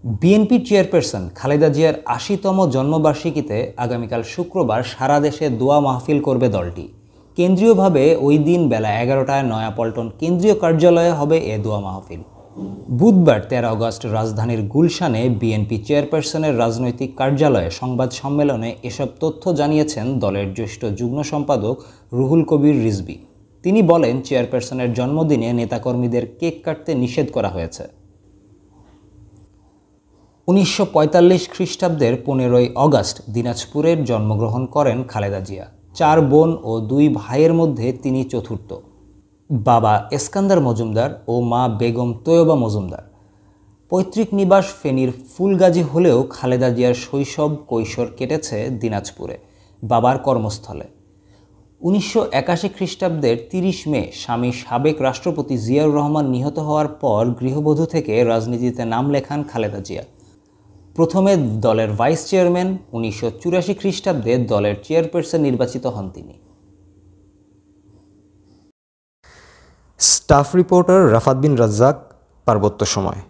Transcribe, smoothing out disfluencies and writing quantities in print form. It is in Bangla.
বিএনপি চেয়ারপারসন খালেদা জিয়ার ৮০তম জন্মবার্ষিকীতে আগামীকাল শুক্রবার সারা দেশে দোয়া মাহফিল করবে দলটি। কেন্দ্রীয়ভাবে ওই দিন বেলা ১১টায় নয়াপল্টন কেন্দ্রীয় কার্যালয়ে হবে এ দোয়া মাহফিল। বুধবার ১৩ আগস্ট রাজধানীর গুলশানে বিএনপি চেয়ারপারসনের রাজনৈতিক কার্যালয়ে সংবাদ সম্মেলনে এসব তথ্য জানিয়েছেন দলের জ্যেষ্ঠ যুগ্ম সম্পাদক রুহুল কবির রিজভী। তিনি বলেন, চেয়ারপারসনের জন্মদিনে নেতাকর্মীদের কেক কাটতে নিষেধ করা হয়েছে। ১৯৪৫ খ্রিস্টাব্দের ১৫ই আগস্ট দিনাজপুরের জন্মগ্রহণ করেন খালেদা জিয়া। ৪ বোন ও ২ ভাইয়ের মধ্যে তিনি চতুর্থ। বাবা এস্কান্দার মজুমদার ও মা বেগম তৈয়বা মজুমদার। পৈতৃক নিবাস ফেনীর ফুলগাজী হলেও খালেদা জিয়ার শৈশব কৈশোর কেটেছে দিনাজপুরে, বাবার কর্মস্থলে। ১৯৮১ খ্রিস্টাব্দের ৩০ মে স্বামী সাবেক রাষ্ট্রপতি জিয়াউর রহমান নিহত হওয়ার পর গৃহবধূ থেকে রাজনীতিতে নাম লেখান খালেদা জিয়া। প্রথমে দলের ভাইস চেয়ারম্যান, ১৯৮৪ খ্রিস্টাব্দে দলের চেয়ারপারসন নির্বাচিত হন তিনি। স্টাফ রিপোর্টার রাফাত বিন রাজ্জাক, পার্বত্য সময়।